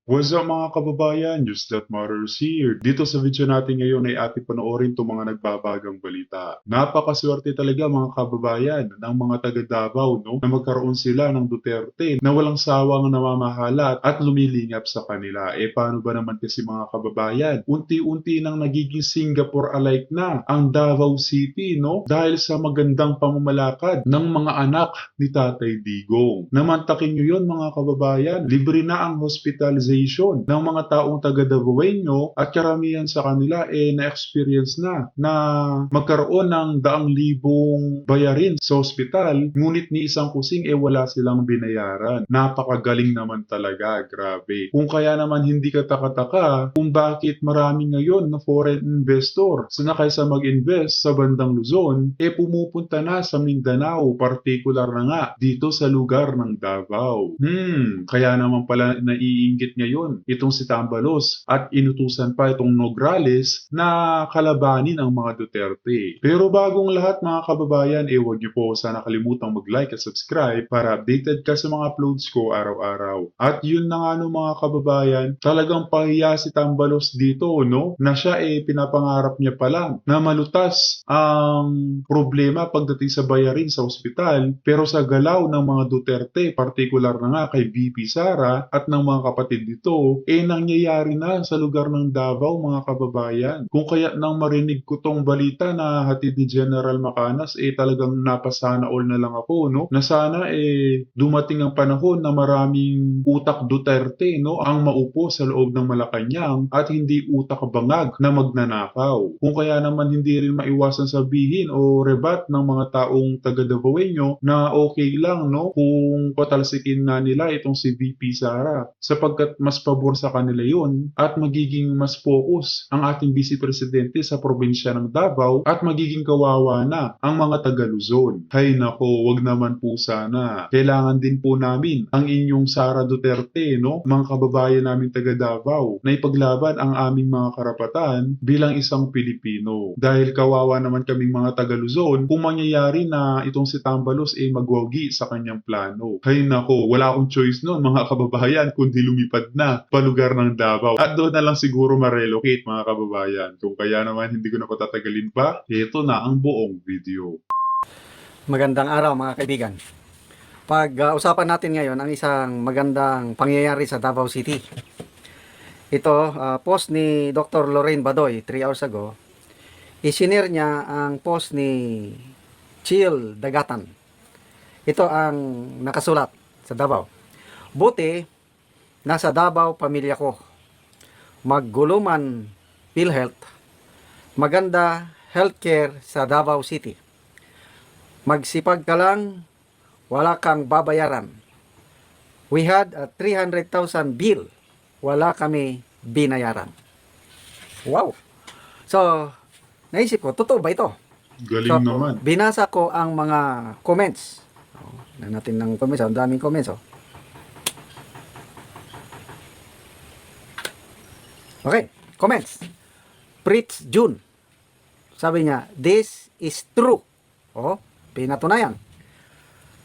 What's up mga kababayan? News That Matters here. Dito sa video natin ngayon ay ating panoorin itong mga nagbabagang balita. Napakaswerte talaga mga kababayan ng mga taga Davao na magkaroon sila ng Duterte na walang sawang namamahala at lumilingap sa kanila. Paano ba naman kasi mga kababayan? Unti-unti nang nagiging Singapore-alike na ang Davao City dahil sa magandang pamamalakad ng mga anak ni Tatay Digong. Namantakin nyo yun mga kababayan. Libre na ang hospitalization ng mga taong taga Davaoenyo at karamihan sa kanila na-experience na magkaroon ng daang libong bayarin sa ospital, ngunit ni isang kusing wala silang binayaran. Napakagaling naman talaga, grabe. Kung kaya naman hindi ka taka-taka kung bakit marami ngayon na foreign investor na kaysa mag-invest sa bandang Luzon, pumupunta na sa Mindanao, particular na nga dito sa lugar ng Davao. Kaya naman pala naiinggit ngayon itong si Tambalos at inutusan pa itong Nograles na kalabanin ang mga Duterte. Pero bagong lahat mga kababayan, huwag niyo po sana kalimutang mag-like at subscribe para updated ka sa mga uploads ko araw-araw. At yun na nga mga kababayan, talagang pahiya si Tambalos dito na siya pinapangarap niya pa lang na malutas ang problema pagdating sa bayarin sa ospital, pero sa galaw ng mga Duterte, particular na nga kay VP Sara at ng mga kapatid nito, nangyayari na sa lugar ng Davao mga kababayan. Kung kaya nang marinig ko tong balita na hatid ni General Macanas, talagang napasana all na lang ako, na sana dumating ang panahon na maraming utak Duterte, ang maupo sa loob ng Malacanang at hindi utak bangag na magnanakaw. Kung kaya naman hindi rin maiwasan sabihin o rebat ng mga taong taga Davaoenyo na okay lang kung patalsikin na nila itong si VP Sara sapagkat mas pabor sa kanila yun at magiging mas focus ang ating Vice Presidente sa probinsya ng Davao at magiging kawawa na ang mga taga Luzon. Hay nako, wag naman po sana. Kailangan din po namin ang inyong Sara Duterte, mga kababayan namin taga Davao, na ipaglaban ang aming mga karapatan bilang isang Pilipino. Dahil kawawa naman kaming mga taga Luzon kung mangyayari na itong si Tambalos magwagi sa kanyang plano. Hay nako, wala akong choice noon mga kababayan kundi lumipad na palugar ng Davao. At doon na lang siguro ma-relocate mga kababayan. Kung kaya naman hindi ko na patatagalin pa, ito na ang buong video. Magandang araw mga kaibigan. Pag-usapan natin ngayon ang isang magandang pangyayari sa Davao City. Ito, post ni Dr. Lorraine Badoy 3 hours ago. Isinare niya ang post ni Chill Dagatan. Ito ang nakasulat sa Davao. Buti, nasa Davao pamilya ko. Magguluman PhilHealth. Maganda healthcare sa Davao City. Magsipag ka lang, wala kang babayaran. We had a 300,000 bill. Wala kami binayaran. Wow! So, naisip ko, totoo ba ito? Galing naman. Binasa ko ang mga comments. Na natin ng comments, ang daming comments. Okay, comments. Fritz June. Sabi niya, this is true. Pinatunayan.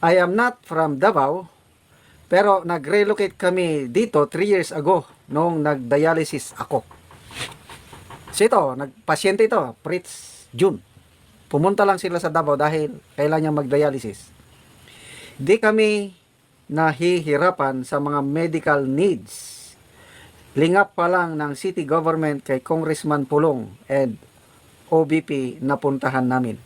I am not from Davao, pero nag-relocate kami dito 3 years ago noong nag-dialysis ako. So ito, pasyente ito, Fritz June. Pumunta lang sila sa Davao dahil kailangan niya mag-dialysis. Di kami nahihirapan sa mga medical needs. Lingap pa lang ng city government kay Congressman Pulong and OBP na puntahan namin.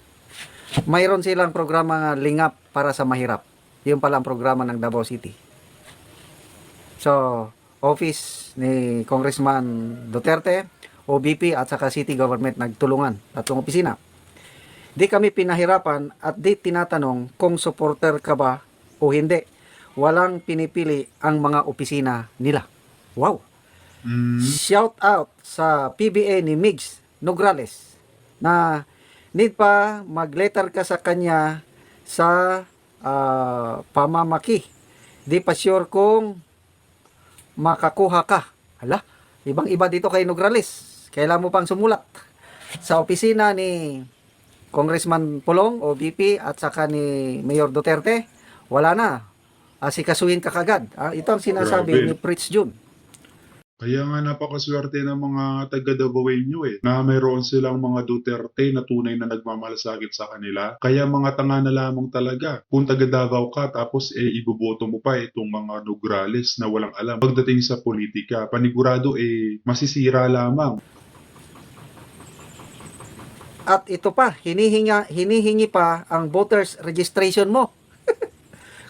Mayroon silang programa nga lingap para sa mahirap. Yun pala ang programa ng Davao City. So, office ni Congressman Duterte, OBP at saka city government nagtulungan, tatlong opisina. Di kami pinahirapan at di tinatanong kung supporter ka ba o hindi. Walang pinipili ang mga opisina nila. Wow! Shout out sa PBA ni Migs Nograles na need pa mag-letter ka sa kanya sa pamamaki. Di pa sure kung makakuha ka. Hala, ibang-iba dito kay Nograles. Kailan mo pang sumulat sa opisina ni Congressman Pulong o VP at saka ni Mayor Duterte. Wala na. Asikasuhin ka kagad. Ito ang sinasabi Grabe. ni Fritz June. Kaya nga napakaswerte ng mga taga-Davaoenyo na mayroon silang mga Duterte na tunay na nagmamalasakit sa kanila. Kaya mga tanga na lamang talaga kung taga Davao ka tapos iboboto mo pa itong mga Nograles na walang alam pagdating sa politika. Panigurado masisira lamang. At ito pa, hinihingi pa ang voters registration mo.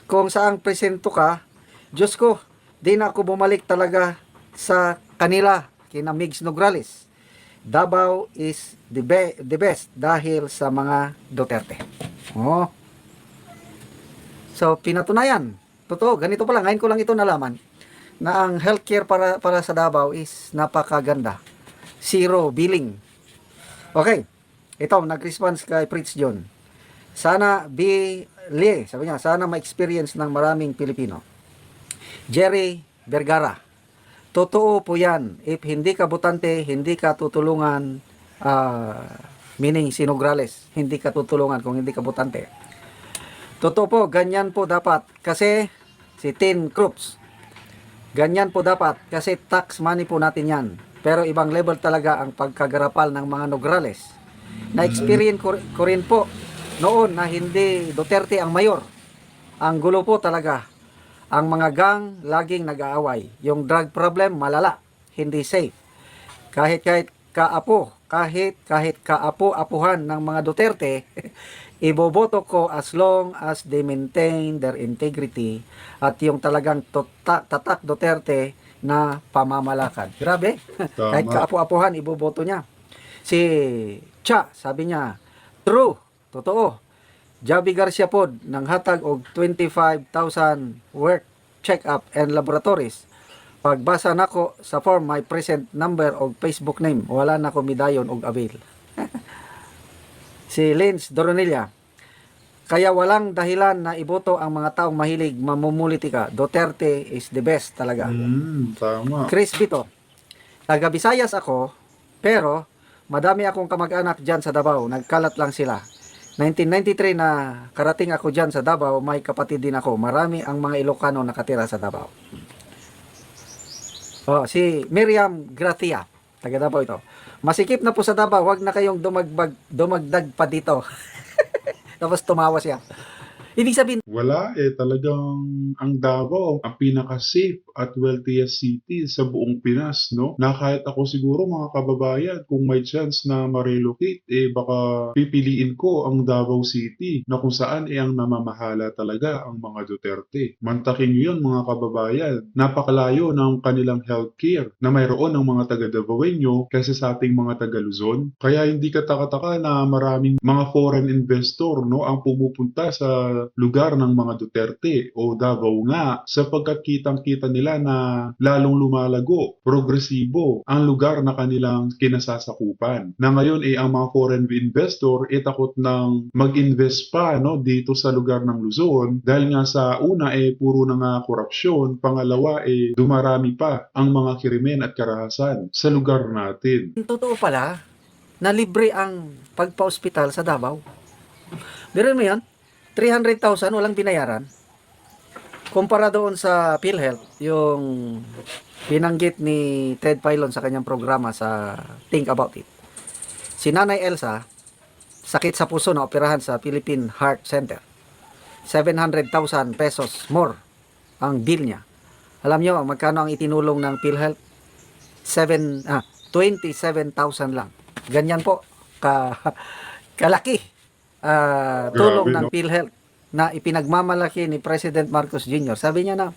Kung saang presento ka, Diyos ko, di na ako bumalik talaga sa kanila, kina Migs Nograles. Davao is the best dahil sa mga Duterte. Oh. So, pinatunayan. Totoo, ganito pala. Ngayon ko lang ito nalaman na ang healthcare para sa Davao is napakaganda. Zero billing. Okay. Ito, nag-response kay Prince John. Sana sabi niya, sana ma-experience ng maraming Pilipino. Jerry Vergara. Totoo po yan. If hindi ka botante, hindi ka tutulungan, meaning si Nograles, hindi ka tutulungan kung hindi ka botante. Totoo po, ganyan po dapat. Kasi si Tin Cruz, ganyan po dapat. Kasi tax money po natin yan. Pero ibang level talaga ang pagkagarapal ng mga Nograles. Na-experience ko rin po noon na hindi Duterte ang mayor. Ang gulo po talaga. Ang mga gang laging nag-aaway. Yung drug problem malala, hindi safe. Kahit kaapo-apuhan ng mga Duterte, iboboto ko as long as they maintain their integrity at yung talagang tatak Duterte na pamamalakad. Grabe. Kahit kaapo-apuhan, iboboto niya. Si Cha, sabi niya, true, totoo. Javi Garcia pod nang hatag og 25,000 worth check-up and laboratories. Pagbasa nako sa form my present number og Facebook name, wala na ko midayon og avail. Si Lins Doronilla, kaya walang dahilan na iboto ang mga taong mahilig mamumulitika. Duterte is the best talaga. Tama. Chris Vito, taga Visayas ako, pero madami akong kamag-anak dyan sa Davao, nagkalat lang sila. 1993 na karating ako dyan sa Davao, may kapatid din ako. Marami ang mga Ilocano nakatira sa Davao. Oh, si Miriam Gracia, taga Davao ito. Masikip na po sa Davao, wag na kayong dumagdag pa dito. Tapos tumawa siya. Ibig sabihin, Wala talagang ang Davao ang pinaka-safe at wealthiest city sa buong Pinas, no? Na kahit ako siguro mga kababayan, kung may chance na ma-relocate, baka pipiliin ko ang Davao City na kung saan ang namamahala talaga ang mga Duterte. Mantakin nyo yun mga kababayan, napakalayo ng kanilang healthcare na mayroon ng mga taga-Davaoenyo kaysa sa ating mga taga-Luzon. Kaya hindi katakataka na maraming mga foreign investor, no, ang pumupunta sa lugar ng mga Duterte o Davao nga sapagkat kitang-kita nila na lalong lumalago, progresibo ang lugar na kanilang kinasasakupan. Na ngayon ang mga foreign investor takot nang mag-invest pa, no, dito sa lugar ng Luzon dahil nga sa una puro na nga korupsyon, pangalawa dumarami pa ang mga krimen at karahasan sa lugar natin. totoo pala na libre ang pagpa-ospital sa Davao. Meron mo yan? 300,000 walang binayaran. Kumpara doon sa PhilHealth, yung binanggit ni Ted Filon sa kanyang programa sa Think About It. Si Nanay Elsa, sakit sa puso na operahan sa Philippine Heart Center. 700,000 pesos more ang bill niya. Alam niyo magkano ang itinulong ng PhilHealth? 27,000 lang. Ganyan po kalaki tulong Grabe, ng no? PhilHealth na ipinagmamalaki ni President Marcos Jr. Sabi niya na,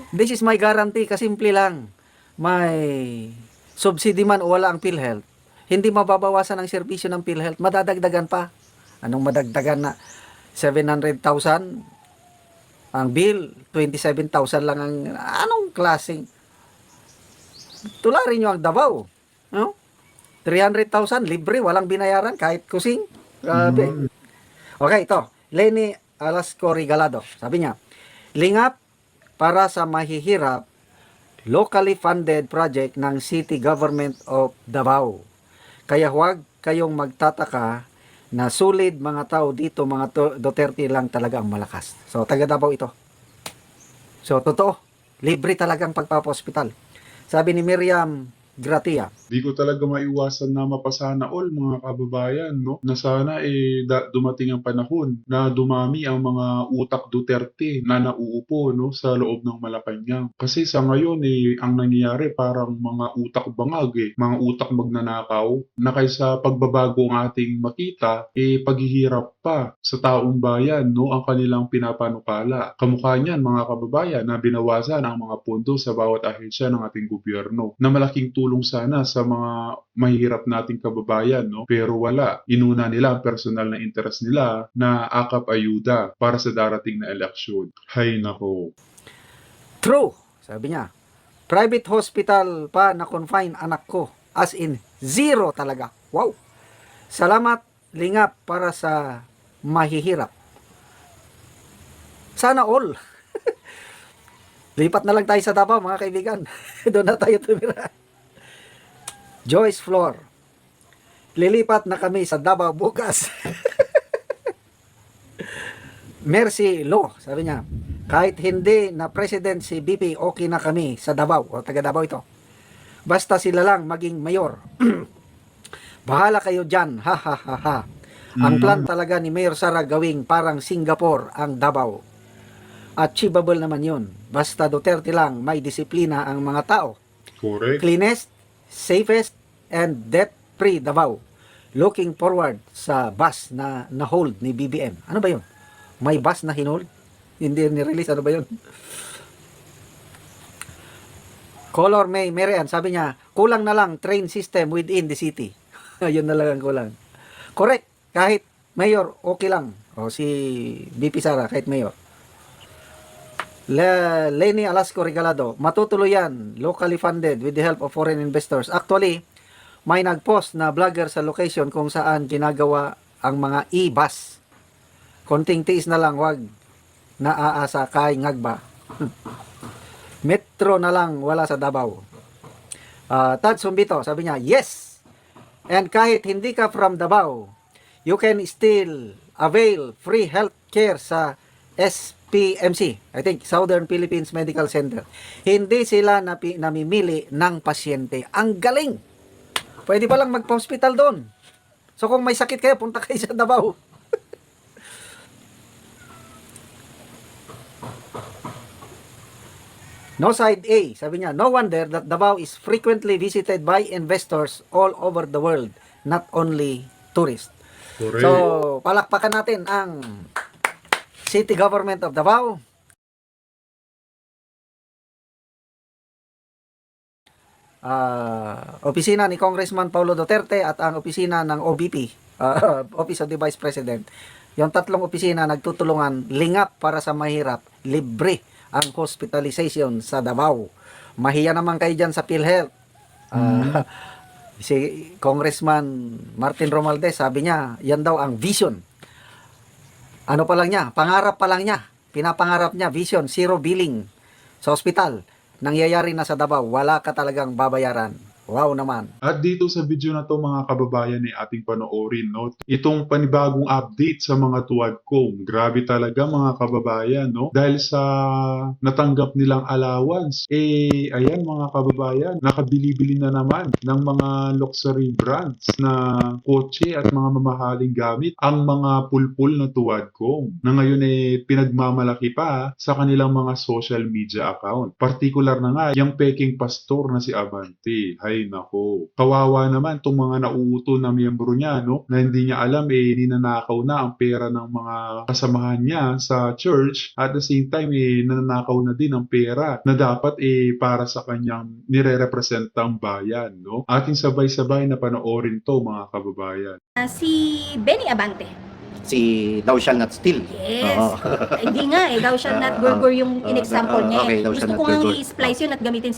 this is my guarantee, kasimple lang. May subsidy man o wala ang PhilHealth, hindi mababawasan ang serbisyo ng PhilHealth, madadagdagan pa. Anong madagdagan na? 700,000 ang bill, 27,000 lang ang anong klaseng tularin nyo ang Davao, no? 300,000 libre, walang binayaran kahit kusing. Grabe. Okay, ito. Lenny Alasco Regalado. Sabi niya, lingap para sa mahihirap, locally funded project ng City Government of Davao. Kaya huwag kayong magtataka na solid mga tao dito, mga Duterte lang talaga ang malakas. So, taga Davao ito. So, totoo. Libre talagang pagpapa-hospital. Sabi ni Miriam Gratia. Di ko talaga maiwasan na mapasana all mga kababayan, no? Na sana dumating ang panahon na dumami ang mga utak Duterte na nauupo, no, sa loob ng Malacanang. Kasi sa ngayon ang nangyayari parang mga utak bangag mga utak magnanakaw na kaysa pagbabago ang ating makita, paghihirap pa sa taong bayan, no, ang kanilang pinapanukala. Kamukha niyan mga kababayan na binawasan ang mga pondo sa bawat ahensya ng ating gobyerno na malaking tulong sana sa mga mahihirap nating kababayan, no? Pero wala. Inuna nila ang personal na interest nila na akap ayuda para sa darating na eleksyon. Hay nako. True, sabi niya. Private hospital pa na confine anak ko. As in, zero talaga. Wow. Salamat, lingap para sa mahihirap. Sana all. Lipat na lang tayo sa Davao, mga kaibigan. Doon na tayo tumira. Joyce Flor. Lilipat na kami sa Davao bukas. Mercy Law, sabi niya. Kahit hindi na president si BP, okay na kami sa Davao. O taga Davao ito. Basta sila lang maging mayor. Bahala kayo dyan. Ha ha ha ha. Ang plan talaga ni Mayor Sara gawing parang Singapore ang Davao. Achievable naman yun. Basta Duterte lang may disiplina ang mga tao. Correct. Cleanest, safest, and debt-free Davao. Looking forward sa bus na na-hold ni BBM. Ano ba yun? May bus na hinold? Hindi ni-release. Ano ba yun? Color May Marian, sabi niya, kulang na lang train system within the city. Yun na lang ang kulang. Correct. Kahit mayor, okay lang. O si BP Sara, kahit mayor. Lenny Alasco Regalado, matutuloy yan, locally funded with the help of foreign investors. Actually, may nagpost na vlogger sa location kung saan ginagawa ang mga e-bus. Konting tiis na lang, wag naaasa kay ngagba. Metro na lang, wala sa Davao. Tad Sumbito, sabi niya, yes! And kahit hindi ka from Davao, you can still avail free health care sa SPMC, I think, Southern Philippines Medical Center. Hindi sila namimili ng pasyente. Ang galing! Pwede pa lang magpa-hospital doon. So kung may sakit kayo, punta kayo sa Davao. No side A, sabi niya, no wonder that Davao is frequently visited by investors all over the world, not only tourists. Correct. So, palakpakan natin ang City Government of Davao. Opisina ni Congressman Paulo Duterte at ang opisina ng OBP, Office of the Vice President. Yung tatlong opisina nagtutulungan, lingap para sa mahirap, libre ang hospitalization sa Davao. Mahiya naman kayo dyan sa PhilHealth. Si Congressman Martin Romualdez, sabi niya, yan daw ang vision. Ano pa lang niya? Pangarap pa lang niya. Pinapangarap niya, vision, zero billing sa hospital. Nangyayari na sa Davao, wala ka talagang babayaran. Wow naman. At dito sa video na to mga kababayan ni ating panoorin, no? Itong panibagong update sa mga tuwadkom. Grabe talaga mga kababayan, no? Dahil sa natanggap nilang allowance, ayan mga kababayan, nakabili-bili na naman ng mga luxury brands na kotse at mga mamahaling gamit ang mga pulpul na tuwadkom na ngayon pinagmamalaki pa sa kanilang mga social media account. Partikular na nga, yung peking pastor na si Abante. Ay nako, kawawa naman itong mga nauuto na miyembro niya, no? Na hindi niya alam, ninanakaw na ang pera ng mga kasamahan niya sa church. At the same time, nananakaw na din ang pera na dapat para sa kanyang nire-representang bayan, no? Ating sabay-sabay na panoorin to mga kababayan. Si Benny Abante. Si Thou Shall Not Steal. Yes. Oo. Hindi nga Thou Shall Not Gurgur yung in-example niya. Okay, Thou Shall Gusto Not ko nga Gurgur. i-splice yun at gamitin.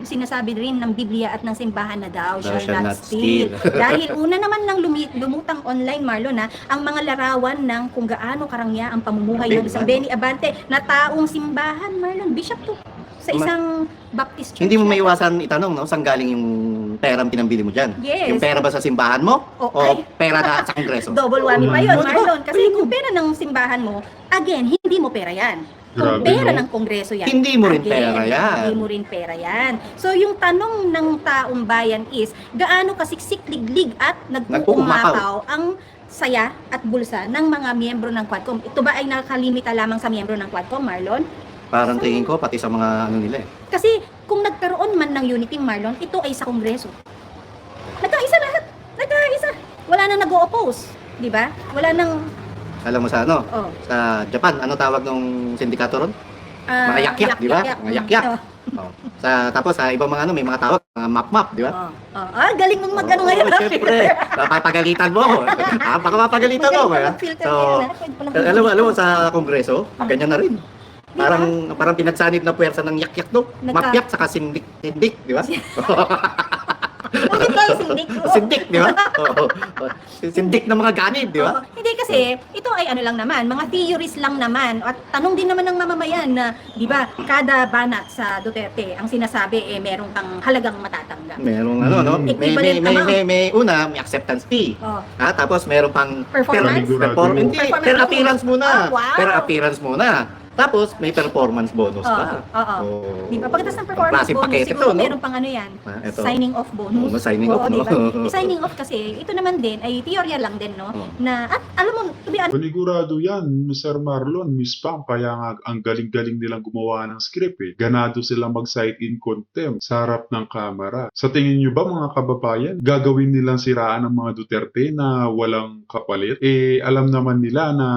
Sinasabi din ng Biblia at ng simbahan na Thou Shall Not Steal. Steal. Dahil una naman nang lumutang online, Marlon, ang mga larawan ng kung gaano karangya ang pamumuhay ng isang Benny Abante na taong simbahan, Marlon, bishop to sa isang Baptist church. Hindi mo yata. maiwasan itanong, no? Saan galing yung perang pinambili mo dyan? Yes. Yung pera ba sa simbahan mo? O, O ay. pera na sa kongreso? Double whammy pa yun, Oh, diba? Marlon. Kasi kung pera ng simbahan mo, again, hindi mo pera yan. Grabe, pera no? ng Kongreso yan. Hindi mo rin Again, pera yan. Hindi mo rin pera yan. So yung tanong ng taong bayan is, gaano kasiksik, liglig at nagpupumapaw ang saya at bulsa ng mga miyembro ng Quadcom? Ito ba ay nakalimita lamang sa miyembro ng Quadcom, Marlon? Parang tingin ko, pati sa mga ano nila eh. Kasi kung nagkaroon man ng unity, Marlon, ito ay sa Kongreso. Nagkaisa lahat. Nagkaisa. Wala nang nag-o-oppose. Di ba? Wala nang... Alam mo sa ano? Oh, Sa Japan, ano tawag ng sindikato ron? Mga yakyak, di ba? Mga yakyak. Oh. Tapos sa ibang mga ano, may mga tawag, mga map-map, di ba? Galing mong mag-ano ngayon. Oo, siyempre. Papagalitan mo ako. Baka mapagalitan mo. Magaling Kaya. mag-filter So, yan, ha? Pwede palang alam mo sa Kongreso, ganyan na rin. Parang pinagsanib na puwersa ng yak-yak do. Mapyak saka sindik, di ba? Bakit tayo sindik? Sindik, di ba? Oo. Sindik ng mga ganid, di ba? Hindi kasi, ito ay ano lang naman, mga theories lang naman. At tanong din naman ng mamamayan na, di ba, kada banat sa Duterte, ang sinasabi, merong kang halagang matatanggap. Merong ano, no? Equivalent May una, may acceptance fee. Oh. Tapos meron pang Performance? Hindi, Performance per bonus. appearance muna. Wow. Per appearance muna. Tapos may performance bonus pa. Oo. Oh. Di ba? Pagkatapos ng performance Klaseng bonus, pakete siguro to, no? meron pang ano yan, Ito. signing off bonus. Oo, signing off, Oo, no? di ba? Signing off kasi, ito naman din, ay teorya lang din, no? Oo. Na, at alam mo, to be honest, Panigurado yan, Sir Marlon, Miss Pam, kaya nga ang galing-galing nilang gumawa ng script eh. Ganado silang mag-cite in contempt sa harap ng kamera. Sa tingin nyo ba mga kababayan, gagawin nilang siraan ng mga Duterte na walang kapalit? Alam naman nila na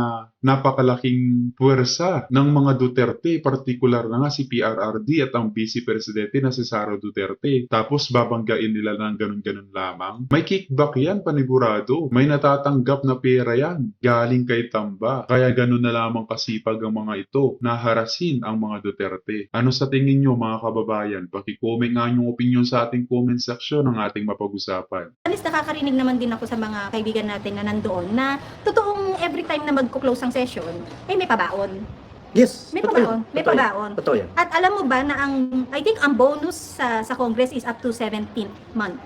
napakalaking puwersa ng mga Duterte, partikular na nga si PRRD at ang Vice Presidente na si Sara Duterte. Tapos babanggain nila ng ganun-ganun lamang. May kickback yan, panigurado. May natatanggap na pera yan, galing kay Tamba. Kaya ganun na lamang kasipag ang mga ito na harasin ang mga Duterte. Ano sa tingin nyo mga kababayan? Paki-comment nga yung opinion sa ating comment section ng ating mapag-usapan. nakakarinig naman din ako sa mga kaibigan natin na nandoon na totoong every time na magko-close ang session, ay may pabaon. Yes. May totoo pabaon. yan. May Totoo yan. pabaon. Totoo yan. At alam mo ba na I think ang bonus sa Congress is up to 17th month.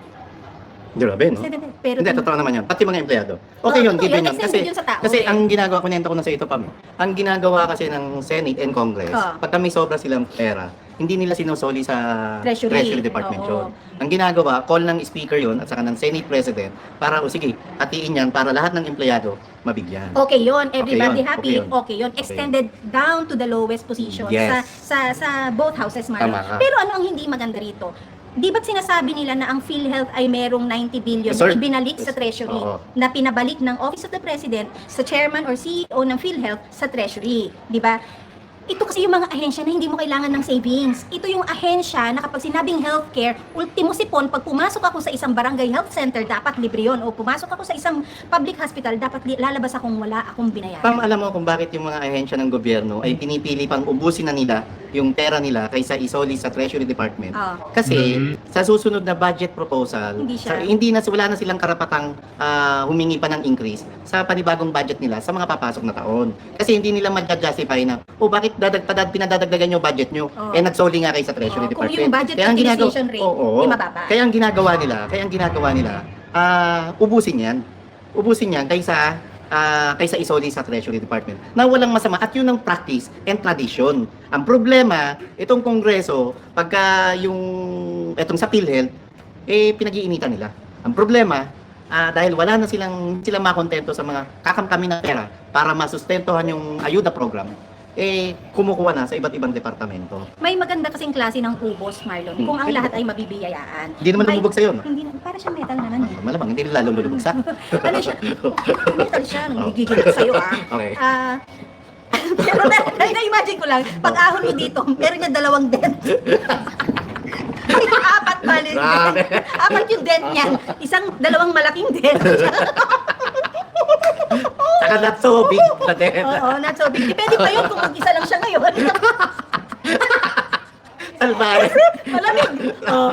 Grabe, no? 17th, pero Hindi, totoo naman yan. Pati mga empleyado. Okay yun, totoo given yun, yun. extended yun sa tao, Kasi eh. ang ginagawa, kunento ko na sa ito, Pam. Ang ginagawa kasi ng Senate and Congress, pagka may sobra silang pera, hindi nila sinusoli sa Treasury. Department Oo. yun. Ang ginagawa, call ng speaker yun at saka ng Senate President para, sige, hatiin yan para lahat ng empleyado mabigyan. Okay yun, everybody Okay yun, happy. okay yun. Okay yun. Extended down to the lowest position Yes. sa both houses, Marlon. Tama ka. Pero ano ang hindi maganda rito? Di ba't sinasabi nila na ang PhilHealth ay merong 90 billion Yes, sir. na ibinalik sa Yes. Treasury, Oo. na pinabalik ng Office of the President sa Chairman or CEO ng PhilHealth sa Treasury, di ba? Ito kasi yung mga ahensya na hindi mo kailangan ng savings. Ito yung ahensya na kapag sinabing healthcare, ultimo sipon, pag pumasok ako sa isang barangay health center, dapat libre yun. O pumasok ako sa isang public hospital, dapat lalabas akong wala akong binayaran. Pam, alam mo kung bakit yung mga ahensya ng gobyerno ay pinipili pang ubusin na nila yung pera nila kaysa isoli sa Treasury Department. Kasi sa susunod na budget proposal, wala na silang karapatang humingi pa ng increase sa panibagong budget nila sa mga papasok na taon. Kasi hindi nila ma-justify na, bakit pinadadagdagan yung budget nyo? Nagsoli nga kayo sa Treasury Kung Department. yung budget utilization rate, di mababa. Kaya ang ginagawa nila, ubusin yan kaysa isoli sa Treasury Department na walang masama at yun ang practice and tradition. Ang problema, itong Kongreso, pagka etong sa PhilHealth, pinag-iinitan nila. Ang problema, dahil wala na silang makontento sa mga kakamkami ng pera para masustentuhan yung ayuda program, kumukuha na sa iba't ibang departamento. May maganda kasing klase ng ubos, Marlon, kung ang lahat ay mabibiyayaan. Hindi naman lumubog sa'yo, no? Hindi, para siya metal naman eh. Malamang, hindi nila lulubog sa. Ano siya? Metal siya, nagigigil sa'yo Okay. Pero na-imagine ko lang, pag ahon mo dito, meron niya 2 dent. Apat pala yung Grabe. dent. Apat yung dent niyan. 2 malaking dent. Saka not so big na din. Oo, not so big. Depende pa yun kung mag-isa lang siya ngayon. Salbay. Malamig. Oh,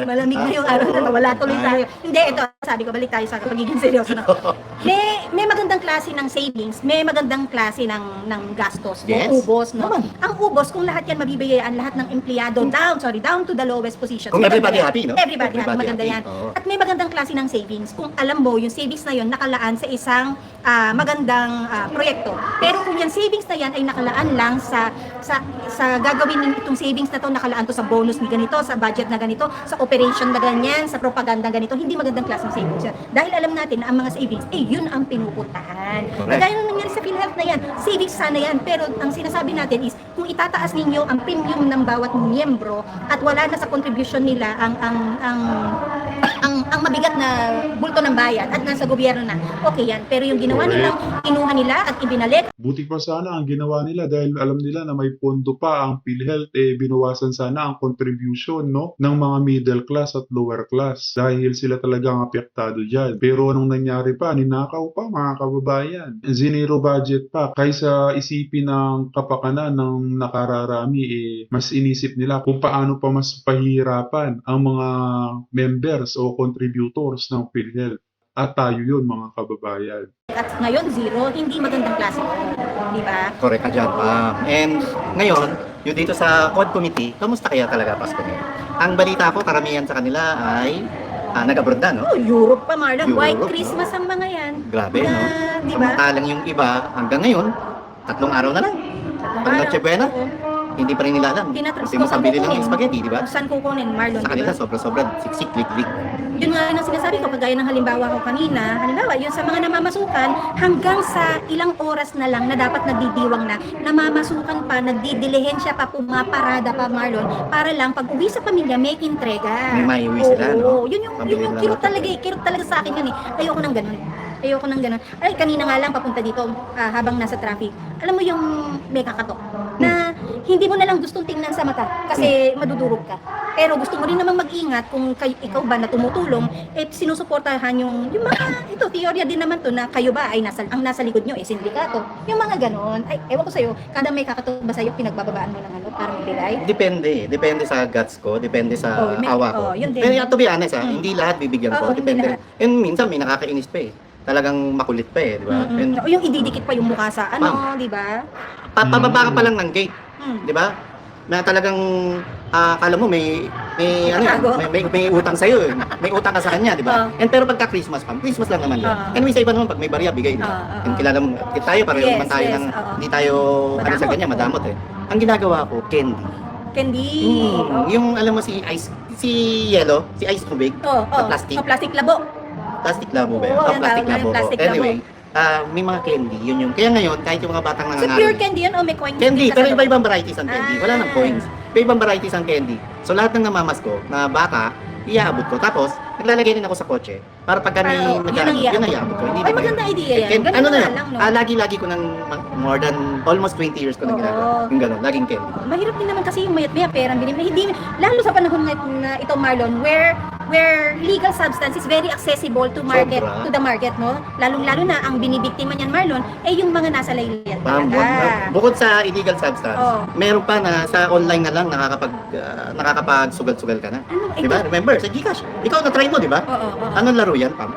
malamig na yung araw na wala tuloy tayo. Hindi, ito, sabi ko, balik tayo sa pagiging seryoso na. May magandang klase ng savings, may magandang klase ng gastos, Yes. o ubos, no? Naman. Ang ubos, kung lahat yan mabibigyan, lahat ng empleyado, down to the lowest position. Kung everybody happy, no? Everybody happy, maganda happy. yan. Oo. At may magandang klase ng savings. Kung alam mo, yung savings na yon nakalaan sa isang magandang proyekto. Pero kung yung savings na yan ay nakalaan lang sa gagawin itong savings na to, nakalaan to sa bonus ni ganito, sa budget na ganito, sa operation na ganyan, sa propaganda ganito, hindi magandang klase ng savings yan. Dahil alam natin na ang mga savings, yun ang pinupuntahan. Correct. Kagaya ng nangyari sa PhilHealth na yan, savings sana yan. Pero ang sinasabi natin is, kung itataas ninyo ang premium ng bawat miyembro at wala na sa contribution nila ang mabigat na bulto ng bayan at nasa gobyerno na, okay yan. Pero yung ginawa nilang, kinuha nila at ibinalik, Buti pa sana ang ginawa nila dahil alam nila na may pondo pa ang PhilHealth, binawasan sana ang contribution, no, ng mga middle class at lower class dahil sila talaga ang apektado dyan. Pero anong nangyari pa? Ninakaw pa mga kababayan. Zero budget pa. Kaysa isipin ng kapakanan ng nakararami, mas inisip nila kung paano pa mas pahihirapan ang mga members o contributors ng PhilHealth. At tayo yun mga kababayan. at ngayon zero, hindi magandang klase. Di ba? Correct ka dyan, Pam. And ngayon, yung dito sa COD Committee, kamusta kaya talaga Pasko ngayon? Ang balita ko, karamihan sa kanila ay nag-abroad na, no? Oh, Europe pa, Marlon. Europe, White no? Christmas ang mga yan. Grabe, Na, no? Di ba? Samantalang yung iba, hanggang ngayon, 3 araw na lang. Pag Noche Buena, Oo. hindi pa rin nila alam. Tinatrans Kasi mo saan pabili ng kukunin? spaghetti, di ba? Saan kukunin, Marlon? Sa di kanila, ba? sobra-sobra, siksik, lik-lik. Yun nga rin ang sinasabi ko, kagaya ng halimbawa ko kanina, halimbawa, yun sa mga namamasukan, hanggang sa ilang oras na lang na dapat nagdidiwang na, namamasukan pa, nagdidilihensya pa, pumaparada pa, Marlon, para lang pag uwi sa pamilya, may entrega. May maiuwi sila, no? Oo, yun yung Pambili kirot nila ng talaga, kirot talaga sa akin yun eh. Ayoko nang ganun. Ayoko nang ganun. Ay, kanina nga lang papunta dito habang nasa traffic. Alam mo yung may kakatok na hindi mo na lang gustong tingnan sa mata kasi madudurog ka. Pero gusto mo rin namang mag-ingat kung ikaw ba na tumutulong, sinusuportahan yung mga, ito, teorya din naman to na kayo ba ay ang nasa likod nyo, sindikato. Yung mga ganon. Ay, ewan ko sa'yo, kada may kakatok ba sa'yo, pinagbababaan mo ng para magbigay? Depende sa guts ko, depende sa may- awa ko. yun din. Pero to be honest, hindi lahat bibigyan ko, Oo, hindi depende. lahat. And minsan may nakakainis pa eh. Talagang makulit pa eh, di ba? And Yung ididikit pa yung mukha sa di ba? pababa ka pa lang ng gate, Mm. di ba? Na talagang akala mo may Nakatago. may utang sa iyo, may utang ka sa kanya, di ba? Oo. And pero pagka Christmas lang naman 'yun. Oo. And sa iba naman pag may barya bigay, di ba? Oo. And kilala mo, tayo pareho Yes, naman tayo yes, ng oo. hindi tayo ano sa Madamot. ganyan, madamot eh. Ang ginagawa ko, candy. Candy. Yung alam mo si yellow, si ice tubig, na plastic. Plastic labo. Plastic labo ba yun? Oo, Oh, yan plastic tawag labo. yan, plastic Anyway, may mga candy, yun yung. Kaya ngayon, kahit yung mga batang So nangangaral. pure candy yun o may coins? Candy, din sa pero loob? iba-ibang varieties ang candy. Wala nang Ah. coins. Iba-ibang varieties ang candy. So lahat ng namamas ko na bata, iaabot ko. Tapos, naglalagay din ako sa kotse para pag kami Ah, oo. Yun ang iaabot iaabot ko. Hindi Ay, ba- maganda idea yan. Ganun ano na na yun? lang, no? Lagi-lagi ko ng more than almost 20 years ko nang Oo. ginagawa. Yung gano'n, laging candy. Mahirap din naman kasi yung mayat-maya perang bilhin. Hindi, lalo sa panahon na ito, Marlon, where legal substance is very accessible to Sobra. the market, no? Lalong-lalo na ang binibiktima niyan, Marlon, yung mga nasa laylayan talaga. Bukod sa illegal substance, Oo. meron pa na sa online na lang nakakapag-sugal-sugal ka na. Ano, Di ba? Remember, sa Gcash. Ikaw na-try mo, di ba? Oo. Anong laro yan, Pam?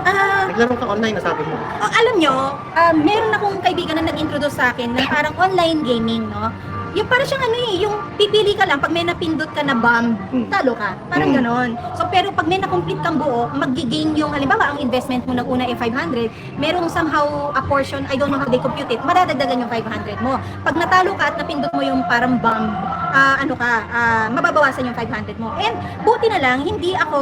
Ah, Naglaro ka online, nasabi mo. alam nyo, meron akong kaibigan na nag-introduce sa akin ng parang online gaming, no? Yung parang siyang yung pipili ka lang, pag may napindot ka na bomb, talo ka. Parang ganon. So, pero pag may na-complete kang buo, mag-gain yung, halimbawa, ang investment mo ng una ay 500, merong somehow a portion, I don't know how they compute it, madadagdagan yung 500 mo. Pag natalo ka at napindot mo yung parang bomb, mababawasan yung 500 mo. And, buti na lang, hindi ako,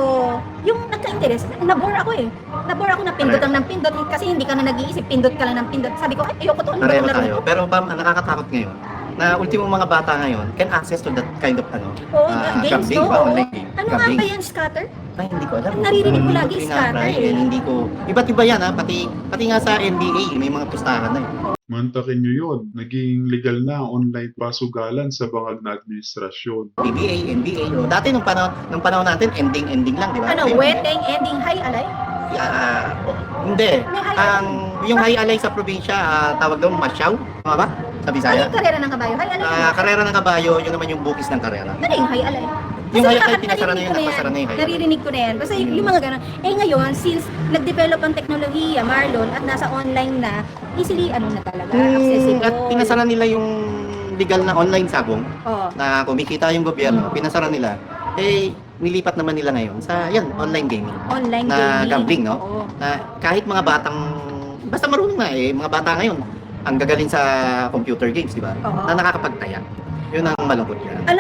yung nagka-interest, nabore ako eh. Nabore ako na pindot lang ng pindot, kasi hindi ka na nag-iisip, pindot ka lang ng pindot. Sabi ko, ay, ayoko to, ano ba Pareho itong laro? tayo. Pero Pam, ang nakakatakot ngayon, na ultimong mga bata ngayon can access to that kind of Oo, gambling, games to. ba? Oo. Online game. Ano nga Gambling. ba yan, scatter? Ay, hindi ko alam. Naririnig ko Hindi lagi, tinatry, scatter eh. Hindi ko. Iba't iba yan ha. Pati nga sa NBA, may mga pustahan na eh. Mantakin nyo yun. Naging legal na ang online pasugalan sa bangag na administrasyon. PBA, NBA. O. Dati nung panahon natin, ending lang, di ba? Ano, Yung- weteng, ending, high, alay? Hindi. May high Yung high alay sa probinsya, tawag doon masyaw. Tama ba? Sa Ano Bisaya. yung karera ng kabayo? High, alay? Karera ng kabayo, yun naman yung bukis ng karera. Ano yung high, alay? Yung Kasi hayop pinasara na yun, naririnig ko napasara na yung hayop. Naririnig ko na yan. Basta yung mga ganun. Eh ngayon, since nag-develop ang teknolohiya, Marlon, at nasa online na, easily ano na talaga, accessible. At pinasara nila yung legal na online sabong Oh. na kumikita yung gobyerno, pinasara nila. Eh, nilipat naman nila ngayon sa, yan, online gaming. Online Na gaming. gambling, no? Oo. Na kahit mga batang, basta marunong na eh, mga bata ngayon, ang gagaling sa computer games, di ba? Oo. Na nakakapagtaya. Yun ang malungkot yan.